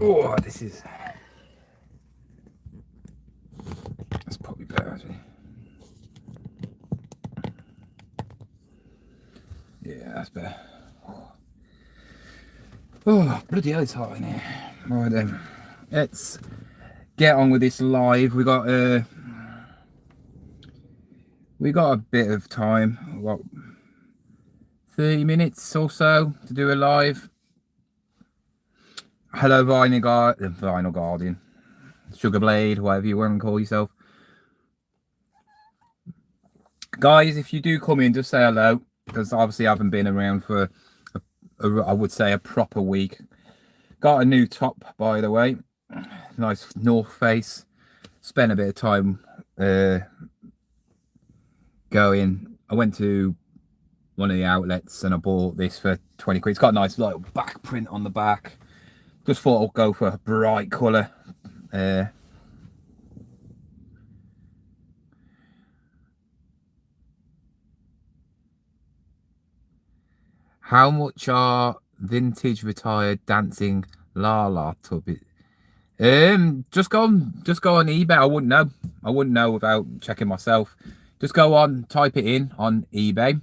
Oh, that's probably better actually. Yeah, that's better. Oh, bloody hell, it's hot in here. Right then, let's get on with this live. We got a bit of time. What, 30 minutes or so to do a live. Hello, Vinyl Guardian, Sugar Blade, whatever you want to call yourself. Guys, if you do come in, just say hello, because obviously I haven't been around for, I would say, a proper week. Got a new top, by the way. Nice North Face. Spent a bit of time going. I went to one of the outlets and I bought this for 20 quid. It's got a nice little back print on the back. Just thought I'd go for a bright colour. How much are vintage retired dancing la la tub? Just go on eBay. I wouldn't know without checking myself. Just go on, type it in on eBay,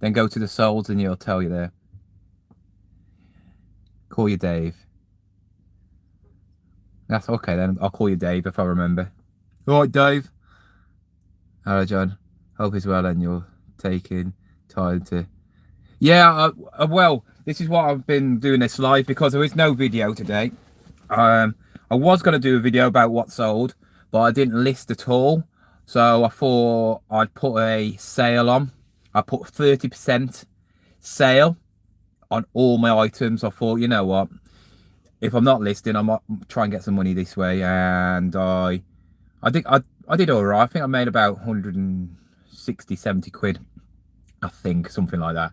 then go to the solds and it'll tell you there. Call you Dave. That's okay then. I'll call you Dave if I remember. All right, Dave. Hello, John. Hope it's well and you're taking time to. Yeah, well, this is what I've been doing this live because there is no video today. I was going to do a video about what sold, but I didn't list at all. So I thought I'd put a sale on. I put 30% sale on all my items. I thought, you know what? If I'm not listing, I might try and get some money this way. And I think I did all right. I think I made about 160, 70 quid. I think something like that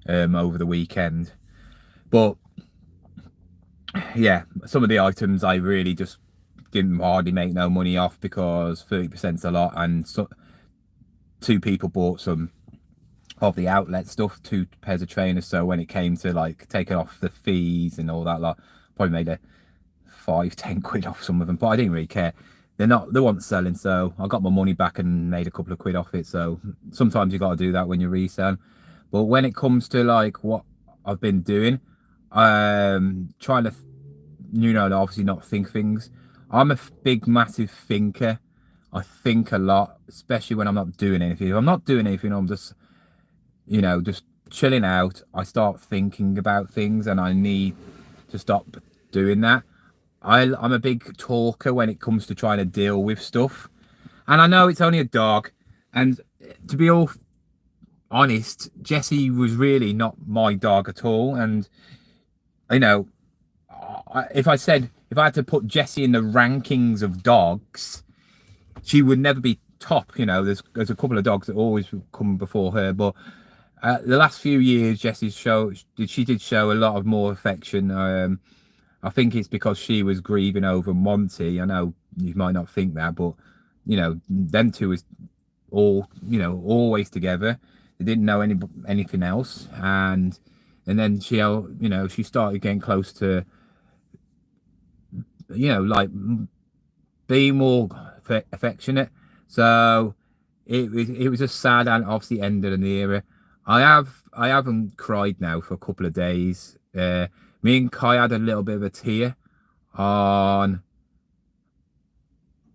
over the weekend. But yeah, some of the items I really just didn't hardly make no money off because 30% is a lot, and so 2 people bought some of the outlet stuff, 2 pairs of trainers. So when it came to like taking off the fees and all that lot, probably made a 5-10 quid off some of them, but I didn't really care. They weren't selling, so I got my money back and made a couple of quid off it. So sometimes you got to do that when you resell. But when it comes to like what I've been doing, trying to, obviously not think things. I'm a big, massive thinker. I think a lot, especially when I'm not doing anything. If I'm not doing anything, I'm just, just chilling out. I start thinking about things and I need to stop doing that. I'm a big talker when it comes to trying to deal with stuff. And I know it's only a dog. And to be all honest, Jessie was really not my dog at all. And, if I had to put Jessie in the rankings of dogs, she would never be top. There's a couple of dogs that always come before her. But the last few years, Jessie did show a lot of more affection. I think it's because she was grieving over Monty. I know you might not think that, but them two was always together. They didn't know anything else, and then she started getting close to like being more affectionate. So it was a sad and obviously ended an era. I haven't cried now for a couple of days. Me and Kai had a little bit of a tear on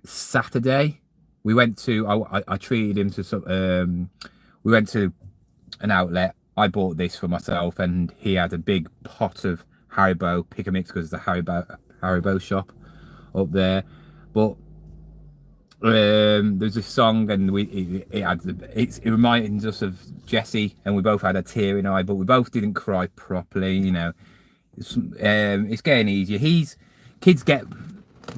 Saturday. We went to I treated him to some. We went to an outlet. I bought this for myself, and he had a big pot of Haribo pick a mix because it's a Haribo shop up there. But there's a song, and it reminded us of Jessie, and we both had a tear in our eye, but we both didn't cry properly. It's getting easier. Kids get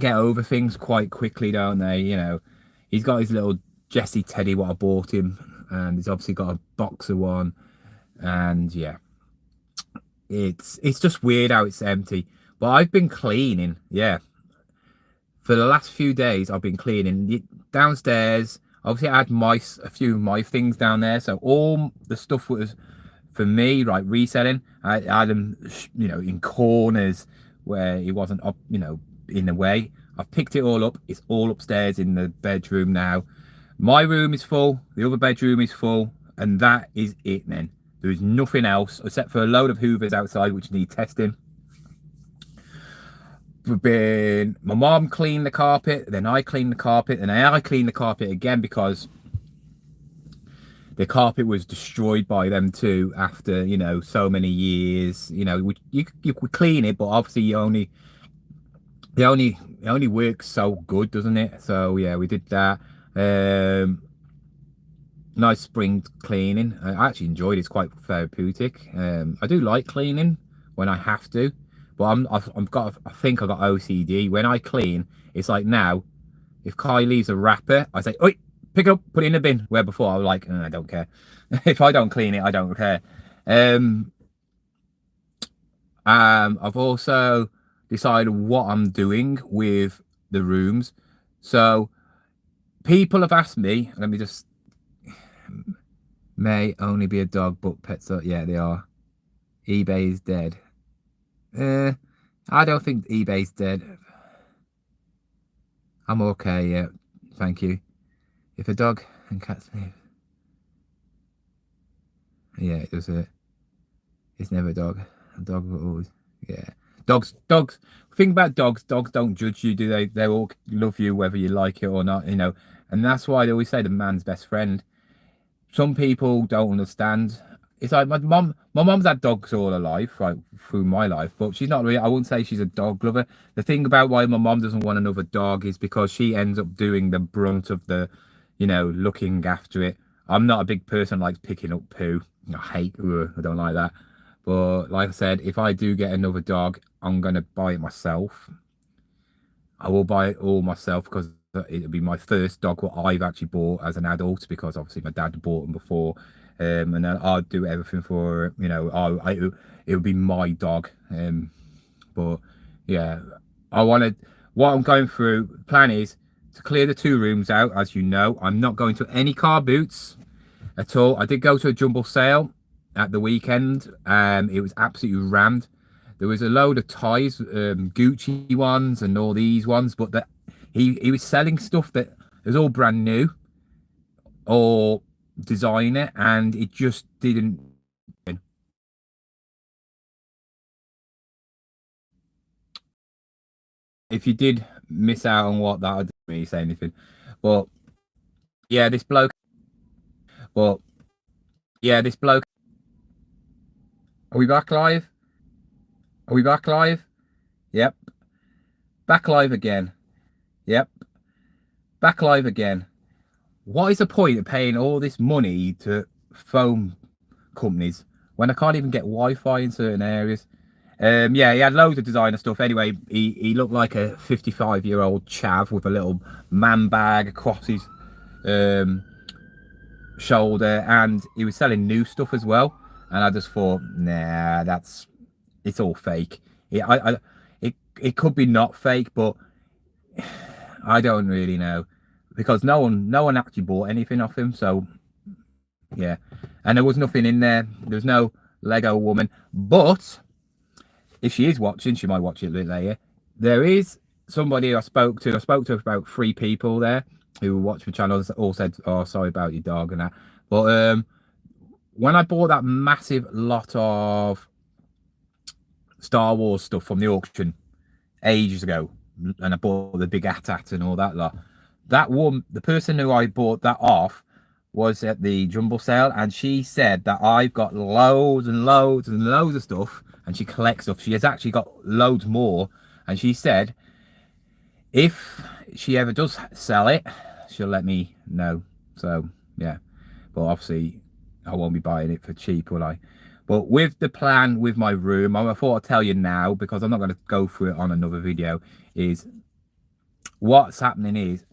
over things quite quickly, don't they? He's got his little Jessie teddy what I bought him, and he's obviously got a boxer one, and yeah, it's just weird how it's empty. But I've been cleaning, yeah. For the last few days, I've been cleaning downstairs. Obviously, I had a few of my things down there, so all the stuff was for me, like reselling. I had them, in corners where it wasn't up, in the way. I've picked it all up. It's all upstairs in the bedroom now. My room is full. The other bedroom is full, and that is it. Then there is nothing else except for a load of hoovers outside which need testing. My mom cleaned the carpet, then I cleaned the carpet, and then I cleaned the carpet again because the carpet was destroyed by them too after so many years. You could clean it, but obviously it only works so good, doesn't it? So yeah, we did that. Nice spring cleaning. I actually enjoyed it. It's quite therapeutic. I do like cleaning when I have to, but I think I got OCD. When I clean, it's like now, if Kai leaves a wrapper, I say, "Oi, pick it up, put it in the bin." Where before I was like, I don't care. If I don't clean it, I don't care. I've also decided what I'm doing with the rooms. So people have asked me, let me just, may only be a dog, but pets are, yeah, they are. eBay is dead. I don't think eBay's dead. I'm okay, yeah, thank you. If a dog and cats live, yeah, it does it. It's never a dog. A dog will always, yeah. Dogs. Think about dogs. Dogs don't judge you, do they? They all love you whether you like it or not, And that's why they always say the man's best friend. Some people don't understand. It's like my mom's had dogs all her life, right, through my life, but she's not really, I wouldn't say she's a dog lover. The thing about why my mom doesn't want another dog is because she ends up doing the brunt of the, looking after it. I'm not a big person like picking up poo. I don't like that. But like I said, if I do get another dog, I'm going to buy it myself. I will buy it all myself because it'll be my first dog what I've actually bought as an adult, because obviously my dad bought them before. And then I'll do everything for it. It would be my dog. But yeah, what I'm going through, the plan is to clear the 2 rooms out. As you know, I'm not going to any car boots at all. I did go to a jumble sale at the weekend. It was absolutely rammed. There was a load of ties, Gucci ones and all these ones, but he was selling stuff that was all brand new or designer, and it just didn't. If you did miss out on what that, I didn't really say anything, but yeah, this bloke. But yeah, this bloke. Are we back live? Are we back live? Yep. Back live again. Yep. Back live again. What is the point of paying all this money to phone companies when I can't even get Wi-Fi in certain areas? Yeah, he had loads of designer stuff. Anyway, he looked like a 55-year-old chav with a little man bag across his shoulder, and he was selling new stuff as well. And I just thought, nah, it's all fake. It could be not fake, but I don't really know, because no one actually bought anything off him. So yeah, and there was nothing in there. There's no Lego woman, but if she is watching, she might watch it a little later. There is somebody I spoke to. I spoke to about 3 people there who watched the channel. All said, "Oh, sorry about your dog and that." But when I bought that massive lot of Star Wars stuff from the auction ages ago, and I bought the big AT-AT and all that lot, the person who I bought that off was at the jumble sale, and she said that I've got loads and loads and loads of stuff, and she collects stuff. She has actually got loads more, and she said if she ever does sell it, she'll let me know. So yeah, but obviously I won't be buying it for cheap, will I? But with the plan with my room, I thought I'd tell you now, because I'm not going to go through it on another video, is what's happening is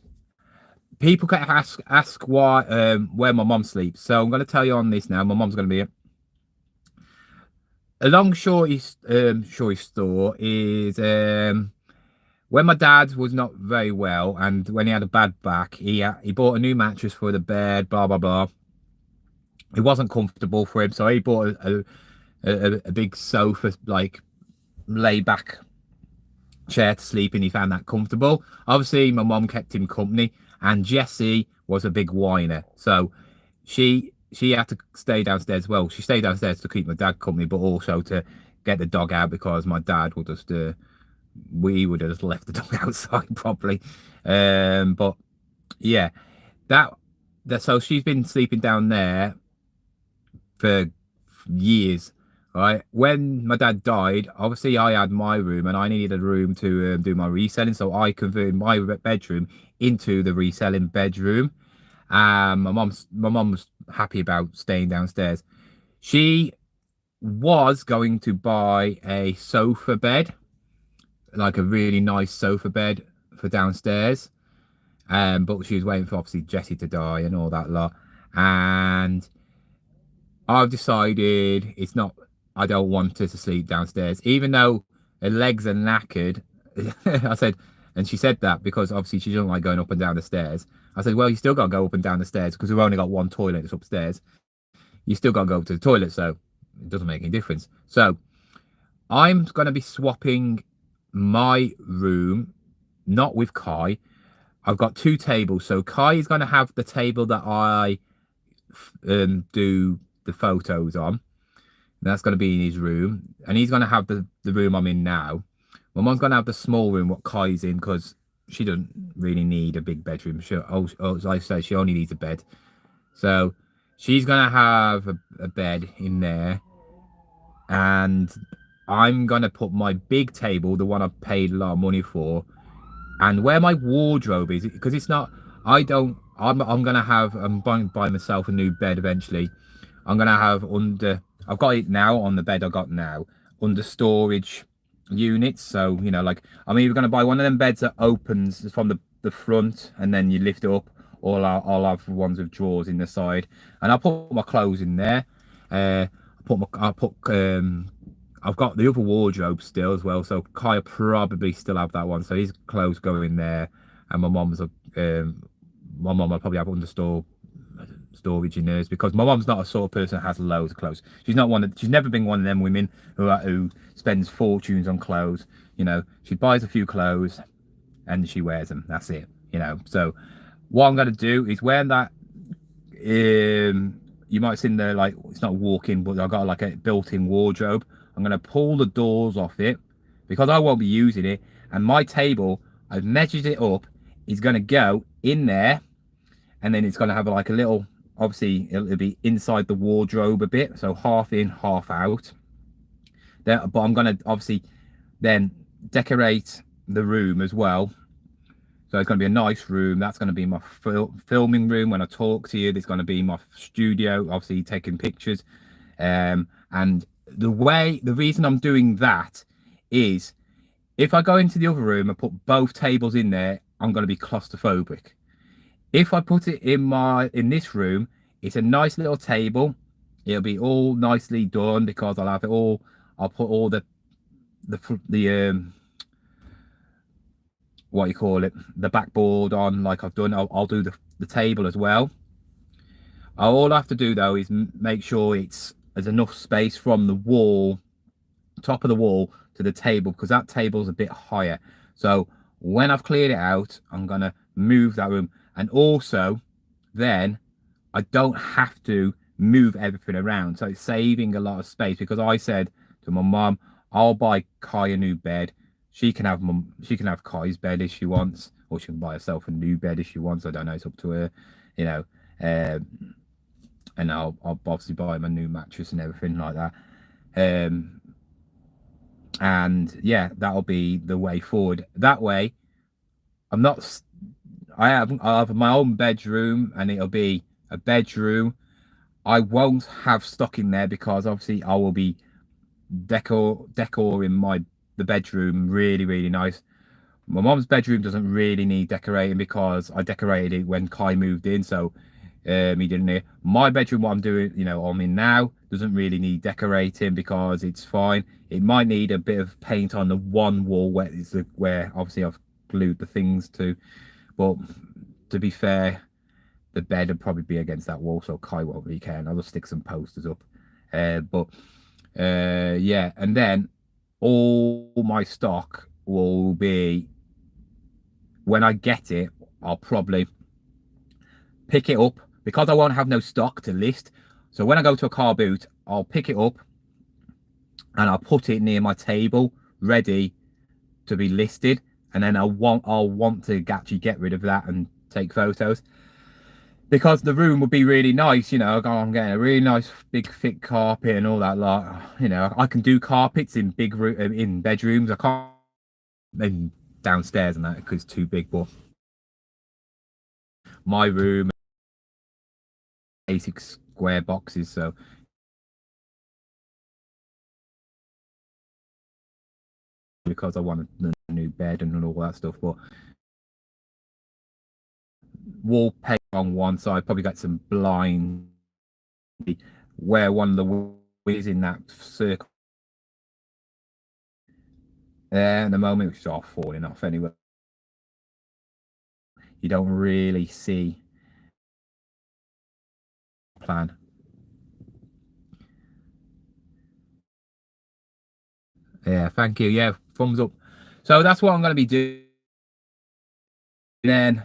people can ask why where my mom sleeps. So I'm going to tell you on this now. My mom's going to be a long shorty store is when my dad was not very well, and when he had a bad back, he bought a new mattress for the bed, blah blah blah. It wasn't comfortable for him, so he bought a big sofa, like lay back chair to sleep in. He found that comfortable. Obviously, my mom kept him company, and Jessie was a big whiner, so she had to stay downstairs. Well, she stayed downstairs to keep my dad company, but also to get the dog out because my dad would just we would have just left the dog outside probably. But yeah, that so she's been sleeping down there for years. Right, when my dad died, obviously I had my room and I needed a room to do my reselling, so I converted my bedroom into the reselling bedroom. My mom was happy about staying downstairs. She was going to buy a sofa bed, like a really nice sofa bed for downstairs. But she was waiting for obviously Jessie to die and all that lot. And I've decided it's not. I don't want her to sleep downstairs, even though her legs are knackered. I said, and she said that because obviously she doesn't like going up and down the stairs. I said, well, you still got to go up and down the stairs because we've only got one toilet that's upstairs. You still got to go to the toilet, so it doesn't make any difference. So I'm going to be swapping my room, not with Kai. I've got two tables. So Kai is going to have the table that I do the photos on. That's going to be in his room. And he's going to have the room I'm in now. My mom's going to have the small room what Kai's in because she doesn't really need a big bedroom. As I say, she only needs a bed. So she's going to have a bed in there. And I'm going to put my big table, the one I paid a lot of money for, and where my wardrobe is, because it's not, I don't, I'm going to have, I'm buying by myself a new bed eventually. I'm going to have under, I've got it now on the bed I got now, under storage units. So, you know, like, I'm either going to buy one of them beds that opens from the front and then you lift it up, or I'll have ones with drawers in the side. And I'll put my clothes in there. I've got the other wardrobe still as well, so Kai probably still have that one. So his clothes go in there, and my mom will probably have storage in hers because my mom's not a sort of person that has loads of clothes. She's never been one of them women who spends fortunes on clothes. You know, she buys a few clothes and she wears them. That's it. You know, so what I'm gonna do is wear that. You might see in there, like, it's not walk-in, but I've got like a built-in wardrobe. I'm going to pull the doors off it because I won't be using it. And my table, I've measured it up, is going to go in there. And then it's going to have like a little, obviously, it'll be inside the wardrobe a bit. So half in, half out. But I'm going to obviously then decorate the room as well. So it's going to be a nice room. That's going to be my filming room when I talk to you. There's going to be my studio, obviously taking pictures. And the reason I'm doing that is if I go into the other room and put both tables in there, I'm going to be claustrophobic. If I put it in this room, it's a nice little table. It'll be all nicely done because I'll put all the what you call it, the backboard on like I've done. I'll do the table as well. All I have to do though is make sure there's enough space from the wall, top of the wall, to the table, because that table's a bit higher. So when I've cleared it out, I'm gonna move that room, and also then I don't have to move everything around, so it's saving a lot of space. Because I said to my mum, I'll buy Kai a new bed. She can have Kai's bed if she wants, or she can buy herself a new bed if she wants. I don't know. It's up to her, you know. And I'll obviously buy him a new mattress and everything like that. And yeah, that'll be the way forward. That way, I'll have my own bedroom, and it'll be a bedroom. I won't have stock in there because obviously I will be decoring the bedroom really nice. My mom's bedroom doesn't really need decorating because I decorated it when Kai moved in, so he didn't need. My bedroom, what I'm doing, you know, I'm in now, doesn't really need decorating because it's fine. It might need a bit of paint on the one wall where obviously I've glued the things to, but to be fair, the bed would probably be against that wall, so Kai won't really care. And I'll just stick some posters up. Yeah, and then all my stock will be when I get it, I'll probably pick it up because I won't have no stock to list. So when I go to a car boot, I'll pick it up and I'll put it near my table, ready to be listed. And then I'll want to actually get rid of that and take photos because the room would be really nice. I'm getting a really nice big thick carpet and all that lot. I can do carpets in in bedrooms. I can't in downstairs and that because it's too big. But my room, basic square boxes, so because I want a new bed and all that stuff. But wallpaper on one side, probably got some blind where one of the walls is in that circle there at the moment, which is all falling off anyway. You don't really see plan. Yeah, thank you. Yeah, thumbs up. So that's what I'm going to be doing. Then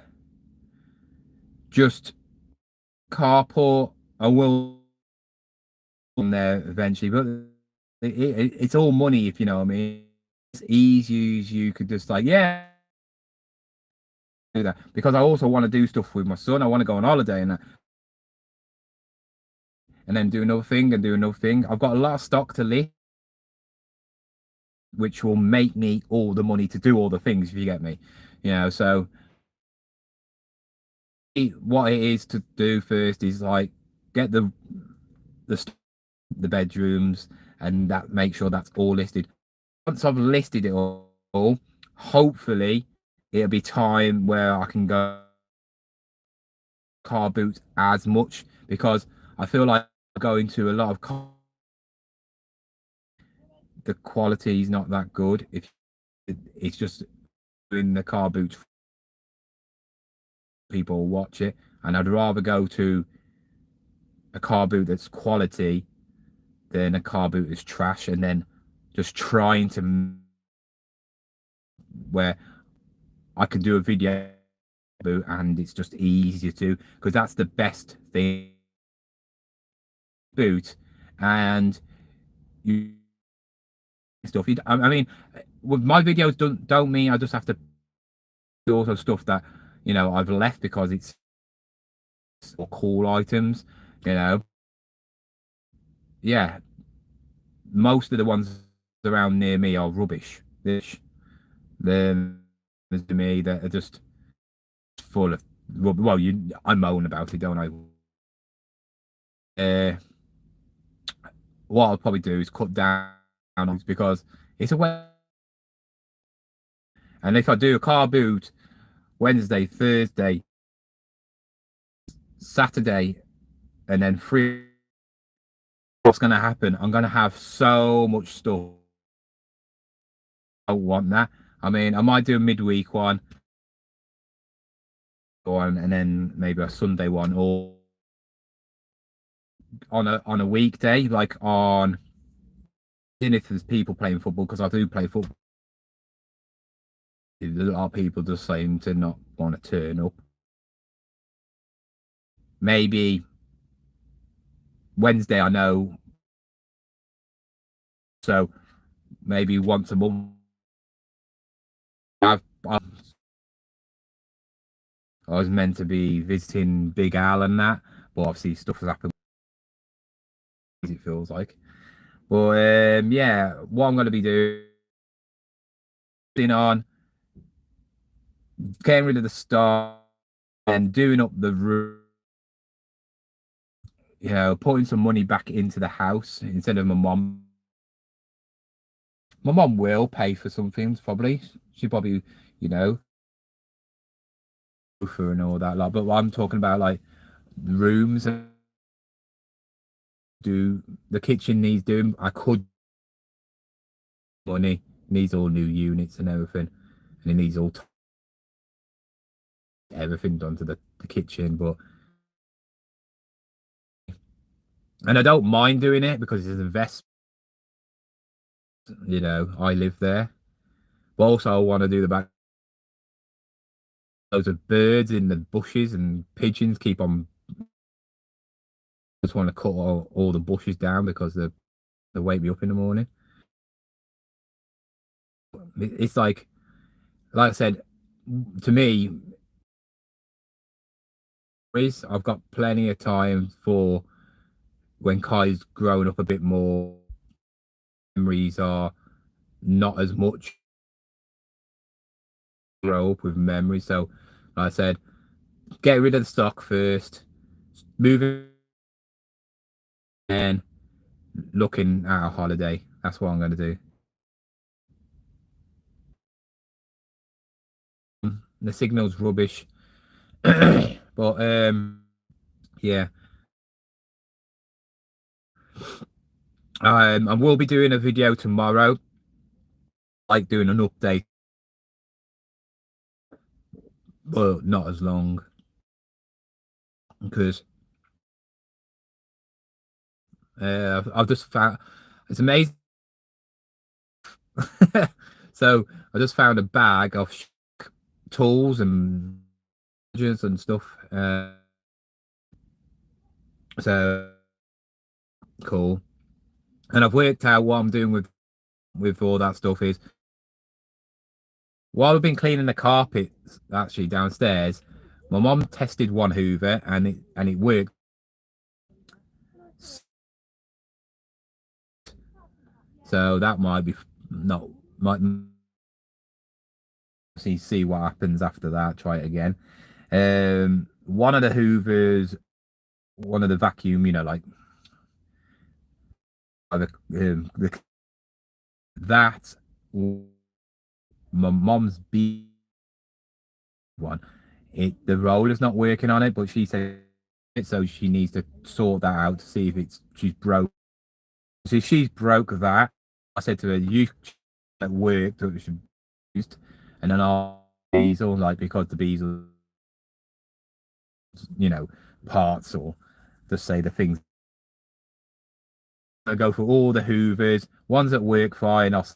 just carport. I will on there eventually, but it's all money if you know what I mean. It's easy as you could just like, yeah, do that because I also want to do stuff with my son. I want to go on holiday and then do another thing and do another thing. I've got a lot of stock to list, which will make me all the money to do all the things, if you get me. So what it is to do first is like get the the bedrooms and that make sure that's all listed. Once I've listed it all, hopefully it'll be time where I can go car boot as much because I feel like going to a lot of the quality is not that good. If it's just in the car boot, people watch it, and I'd rather go to a car boot that's quality than a car boot that's trash, and then just trying to where I can do a video boot and it's just easier to because that's the best thing boot and you stuff. I mean, with my videos don't mean I just have to do also stuff that I've left because it's cool items. Yeah, most of the ones around near me are rubbish. There's to me that are just full of well, I moan about it, don't I? What I'll probably do is cut down on because it's a way. And if I do a car boot Wednesday, Thursday, Saturday, and then free, what's going to happen? I'm going to have so much stuff. I don't want that. I mean, I might do a midweek one, and then maybe a Sunday one, or on a weekday, like on. Even if there's people playing football, because I do play football, a lot of people just seem to not want to turn up. Maybe Wednesday, I know. So maybe once a month. I was meant to be visiting Big Al and that, but obviously stuff has happened. It feels like, but yeah, what I'm going to be doing on getting rid of the star and doing up the room, putting some money back into the house instead of my mom. My mom will pay for some things probably. She probably, you know, for and all that lot. But what I'm talking about, like rooms, do the kitchen needs doing. I could money needs all new units and everything, and it needs all everything done to the kitchen. But and I don't mind doing it because it's an investment. I live there. But also I want to do the back. Loads of birds in the bushes and pigeons keep on. Just want to cut all the bushes down because they wake me up in the morning. It's like I said, to me, I've got plenty of time for when Kai's grown up a bit more. Memories are not as much. Grow up with memories, so like I said, get rid of the stock first, moving and looking at a holiday. That's what I'm going to do. The signal's rubbish, but yeah, I will be doing a video tomorrow, like doing an update, but not as long because I've just found it's amazing. So I just found a bag of tools and stuff. So cool. And I've worked out what I'm doing with all that stuff is while I've been cleaning the carpets actually downstairs, my mom tested one Hoover and it worked. So that might be not might see what happens after that. Try it again. One of the Hoovers, one of the vacuum, like that. My mom's B one. The roller's not working on it, but she said it, so she needs to sort that out to see if she's broke. So if she's broke that, I said to her, you at work that should used, and then I'll diesel like because the diesel, parts or just say the things. I go for all the Hoovers, ones that work fine. I'll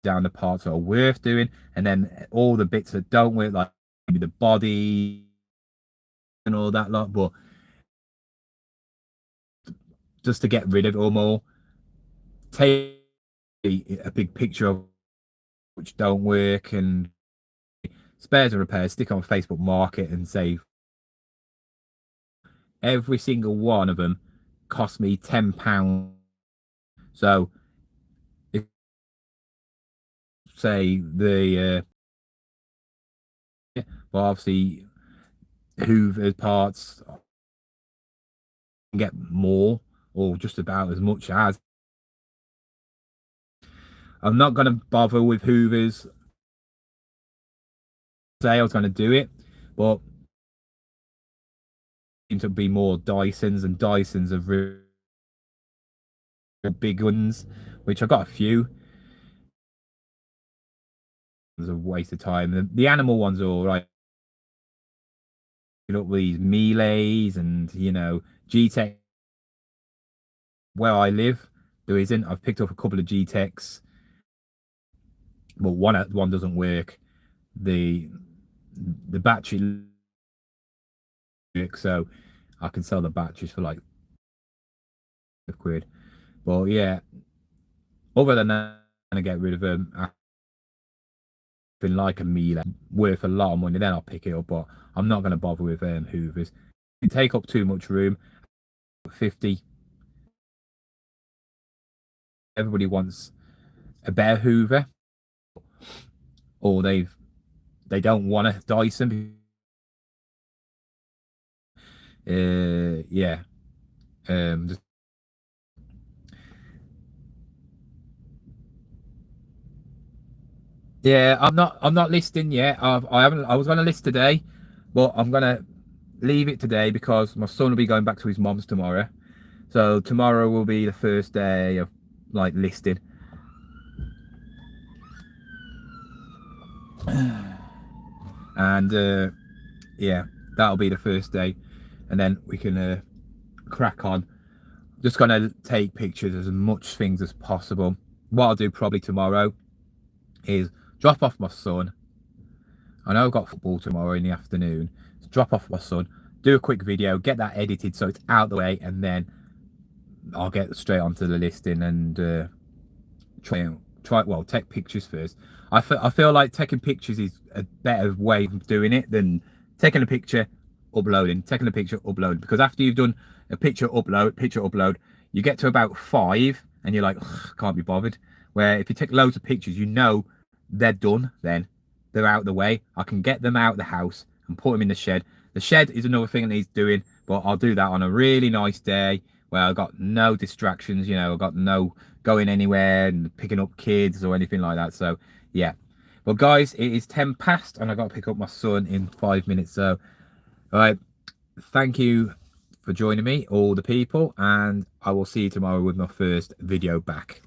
down the parts that are worth doing, and then all the bits that don't work, like maybe the body and all that lot. But just to get rid of them all, take a big picture of which don't work and spares and repairs, stick on Facebook Market and say every single one of them cost me £10. So if say well, obviously Hoover parts get more or just about as much as. I'm not going to bother with Hoovers. Say I was going to do it, but seems to be more Dysons, and Dysons are really big ones, which I've got a few. It's a waste of time. The animal ones are all right. These Melees and G-Tech. Where I live, there isn't. I've picked up a couple of G-Techs, but one doesn't work. The battery works, so I can sell the batteries for like £5. But yeah, other than that, I'm gonna get rid of them. I've been like a Miele worth a lot of money, then I'll pick it up. But I'm not gonna bother with Hoovers. They take up too much room. 50. Everybody wants a better Hoover, or they don't want a Dyson. Yeah. Just yeah, I'm not listing yet. I haven't. I was going to list today, but I'm going to leave it today because my son will be going back to his mom's tomorrow. So tomorrow will be the first day of like listing. And yeah, that'll be the first day, and then we can crack on. Just gonna take pictures as much things as possible. What I'll do probably tomorrow is drop off my son. I know I've got football tomorrow in the afternoon. So drop off my son, do a quick video, get that edited so it's out the way, and then I'll get straight onto the listing and take pictures first. I feel like taking pictures is a better way of doing it than taking a picture, taking a picture, uploading. Because after you've done a picture upload, you get to about 5 and you're like, can't be bothered. Where if you take loads of pictures, you know they're done, then they're out the way. I can get them out the house and put them in the shed. The shed is another thing that needs doing, but I'll do that on a really nice day where I've got no distractions, you know, I've got no going anywhere and picking up kids or anything like that. So yeah. Well guys, it is 10 past and I got to pick up my son in 5 minutes. So all right, thank you for joining me, all the people, and I will see you tomorrow with my first video back.